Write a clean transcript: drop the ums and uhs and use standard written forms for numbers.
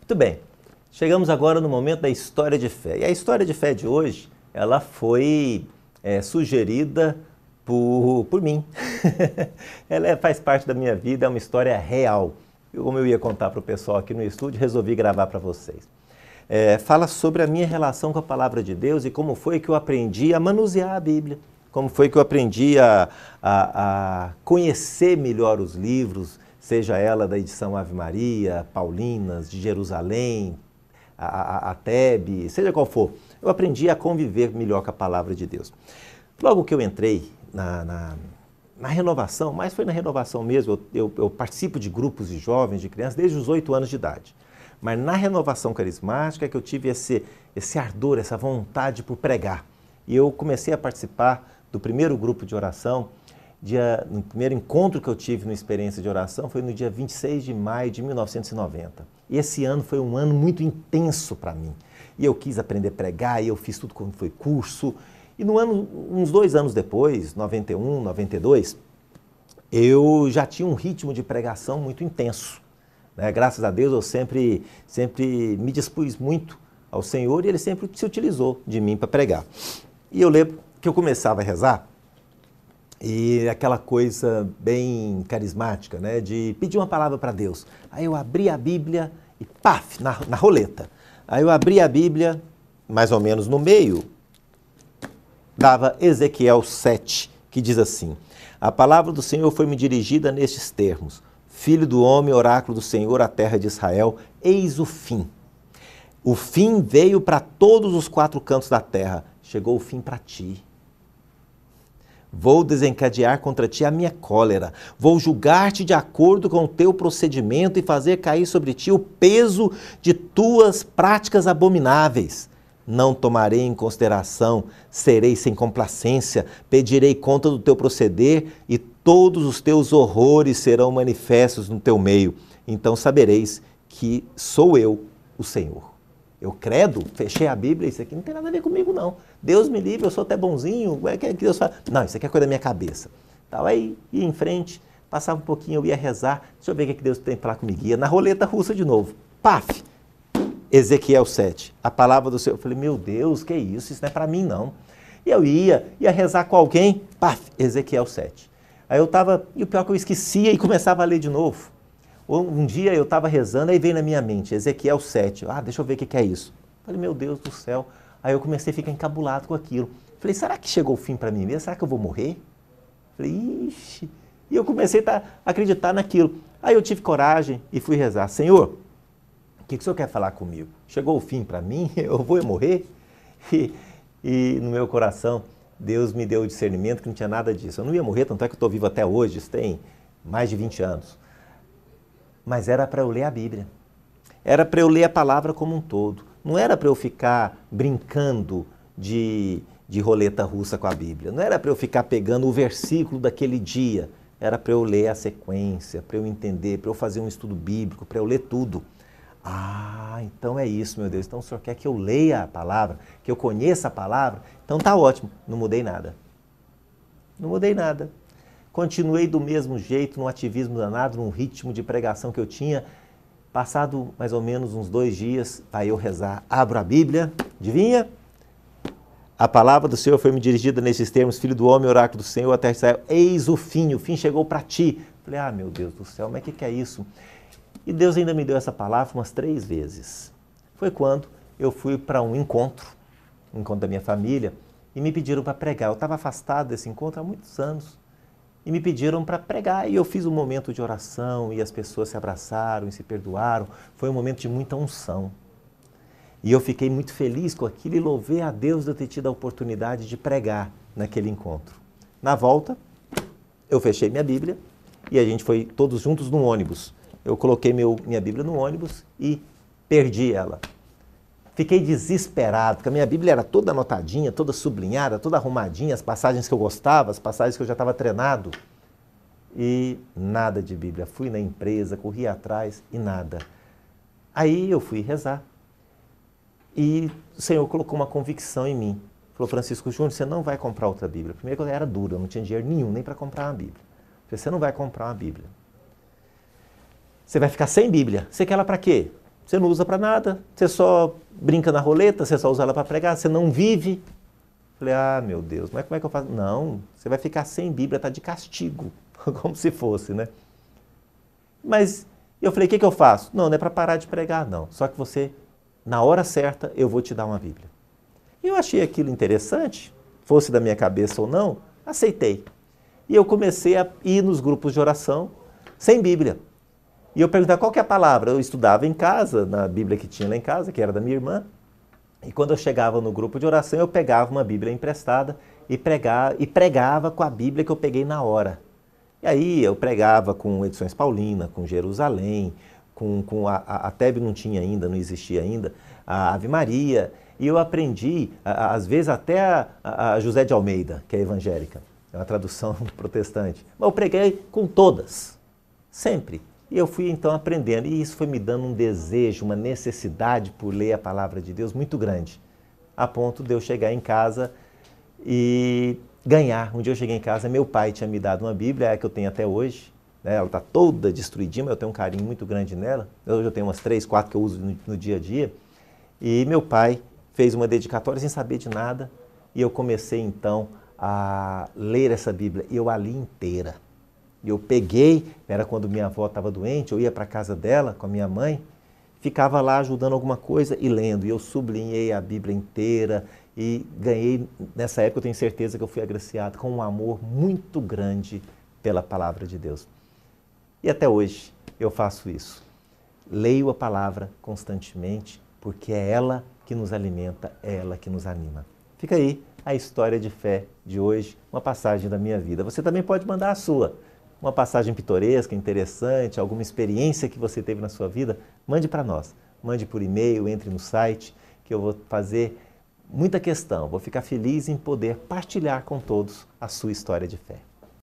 Muito bem, chegamos agora no momento da história de fé. E a história de fé de hoje, ela foi sugerida por mim. Ela faz parte da minha vida, é uma história real. Como eu ia contar para o pessoal aqui no estúdio, resolvi gravar para vocês. Fala sobre a minha relação com a Palavra de Deus e como foi que eu aprendi a manusear a Bíblia. Como foi que eu aprendi a conhecer melhor os livros, seja ela da edição Ave Maria, Paulinas, de Jerusalém, a Tebe, seja qual for. Eu aprendi a conviver melhor com a Palavra de Deus. Logo que eu entrei na renovação, mas foi na renovação mesmo, eu participo de grupos de jovens, de crianças, desde os 8 anos de idade. Mas na renovação carismática é que eu tive esse ardor, essa vontade por pregar. E eu comecei a participar do primeiro grupo de oração, no primeiro encontro que eu tive no Experiência de Oração foi no dia 26 de maio de 1990. E esse ano foi um ano muito intenso para mim. E eu quis aprender a pregar, e eu fiz tudo quando foi curso. E no ano, uns 2 anos depois, 91, 92, eu já tinha um ritmo de pregação muito intenso. Graças a Deus eu sempre me dispus muito ao Senhor e Ele sempre se utilizou de mim para pregar. E eu lembro que eu começava a rezar e aquela coisa bem carismática, de pedir uma palavra para Deus. Aí eu abria a Bíblia e paf, na roleta. Aí eu abria a Bíblia, mais ou menos no meio, dava Ezequiel 7, que diz assim: a palavra do Senhor foi-me dirigida nestes termos: Filho do homem, oráculo do Senhor, a terra de Israel, eis o fim. O fim veio para todos os 4 cantos da terra. Chegou o fim para ti. Vou desencadear contra ti a minha cólera. Vou julgar-te de acordo com o teu procedimento e fazer cair sobre ti o peso de tuas práticas abomináveis. Não tomarei em consideração, serei sem complacência, pedirei conta do teu proceder e todos os teus horrores serão manifestos no teu meio. Então sabereis que sou eu, o Senhor. Eu credo, fechei a Bíblia, isso aqui não tem nada a ver comigo não. Deus me livre, eu sou até bonzinho, como é que Deus fala? Não, isso aqui é coisa da minha cabeça. Então, aí ia em frente, passava um pouquinho, eu ia rezar, deixa eu ver o que Deus tem para falar comigo. Ia na roleta russa de novo, paf! Ezequiel 7, a palavra do Senhor. Eu falei, meu Deus, que isso não é para mim não. E eu ia rezar com alguém, paf, Ezequiel 7. Aí eu estava, e o pior é que eu esquecia e começava a ler de novo. Um dia eu estava rezando, aí veio na minha mente, Ezequiel 7, deixa eu ver o que é isso. Eu falei, meu Deus do céu. Aí eu comecei a ficar encabulado com aquilo. Falei, será que chegou o fim para mim mesmo? Será que eu vou morrer? Falei, ixi. E eu comecei a acreditar naquilo. Aí eu tive coragem e fui rezar, Senhor, o que o Senhor quer falar comigo? Chegou o fim para mim? Eu vou morrer? E no meu coração, Deus me deu o discernimento que não tinha nada disso. Eu não ia morrer, tanto é que eu estou vivo até hoje, isso tem mais de 20 anos. Mas era para eu ler a Bíblia. Era para eu ler a palavra como um todo. Não era para eu ficar brincando de roleta russa com a Bíblia. Não era para eu ficar pegando o versículo daquele dia. Era para eu ler a sequência, para eu entender, para eu fazer um estudo bíblico, para eu ler tudo. Então é isso, meu Deus. Então o Senhor quer que eu leia a palavra, que eu conheça a palavra? Então tá ótimo. Não mudei nada. Não mudei nada. Continuei do mesmo jeito, num ativismo danado, num ritmo de pregação que eu tinha. Passado mais ou menos uns 2 dias, aí eu rezar, abro a Bíblia, adivinha? A palavra do Senhor foi me dirigida nesses termos, Filho do homem, oráculo do Senhor, a terra de Israel, eis o fim chegou para ti. Falei, meu Deus do céu, mas o que é isso? E Deus ainda me deu essa palavra umas 3 vezes. Foi quando eu fui para um encontro da minha família, e me pediram para pregar. Eu estava afastado desse encontro há muitos anos. E me pediram para pregar, e eu fiz um momento de oração, e as pessoas se abraçaram e se perdoaram. Foi um momento de muita unção. E eu fiquei muito feliz com aquilo e louvei a Deus de eu ter tido a oportunidade de pregar naquele encontro. Na volta, eu fechei minha Bíblia e a gente foi todos juntos num ônibus. Eu coloquei minha Bíblia no ônibus e perdi ela. Fiquei desesperado, porque a minha Bíblia era toda anotadinha, toda sublinhada, toda arrumadinha, as passagens que eu gostava, as passagens que eu já estava treinado. E nada de Bíblia. Fui na empresa, corri atrás e nada. Aí eu fui rezar. E o Senhor colocou uma convicção em mim. Falou, Francisco Júnior, você não vai comprar outra Bíblia. Primeiro que eu era duro, eu não tinha dinheiro nenhum nem para comprar uma Bíblia. Falei, você não vai comprar uma Bíblia. Você vai ficar sem Bíblia. Você quer ela para quê? Você não usa para nada, você só brinca na roleta, você só usa ela para pregar, você não vive. Falei, ah, meu Deus, mas como é que eu faço? Não, você vai ficar sem Bíblia, tá de castigo, como se fosse, né? Mas eu falei, o que eu faço? Não, não é para parar de pregar, não. Só que você, na hora certa, eu vou te dar uma Bíblia. E eu achei aquilo interessante, fosse da minha cabeça ou não, aceitei. E eu comecei a ir nos grupos de oração sem Bíblia. E eu perguntava qual que é a palavra. Eu estudava em casa, na Bíblia que tinha lá em casa, que era da minha irmã. E quando eu chegava no grupo de oração, eu pegava uma Bíblia emprestada e pregava com a Bíblia que eu peguei na hora. E aí eu pregava com Edições Paulina, com Jerusalém, a Tebe não tinha ainda, não existia ainda, a Ave Maria. E eu aprendi, às vezes, até a José de Almeida, que é evangélica. É uma tradução protestante. Mas eu preguei com todas, sempre. E eu fui então aprendendo, e isso foi me dando um desejo, uma necessidade por ler a palavra de Deus muito grande, a ponto de eu chegar em casa e ganhar. Um dia eu cheguei em casa, meu pai tinha me dado uma Bíblia, é a que eu tenho até hoje, né? Ela está toda destruidinha, mas eu tenho um carinho muito grande nela. Hoje eu tenho umas 3, 4 que eu uso no dia a dia. E meu pai fez uma dedicatória sem saber de nada, e eu comecei então a ler essa Bíblia, e eu a li inteira. Eu peguei, era quando minha avó estava doente, eu ia para a casa dela com a minha mãe, ficava lá ajudando alguma coisa e lendo. E eu sublinhei a Bíblia inteira e ganhei, nessa época eu tenho certeza que eu fui agraciado com um amor muito grande pela palavra de Deus. E até hoje eu faço isso. Leio a palavra constantemente, porque é ela que nos alimenta, é ela que nos anima. Fica aí a história de fé de hoje, uma passagem da minha vida. Você também pode mandar a sua. Uma passagem pitoresca, interessante, alguma experiência que você teve na sua vida, mande para nós. Mande por e-mail, entre no site, que eu vou fazer muita questão. Vou ficar feliz em poder partilhar com todos a sua história de fé.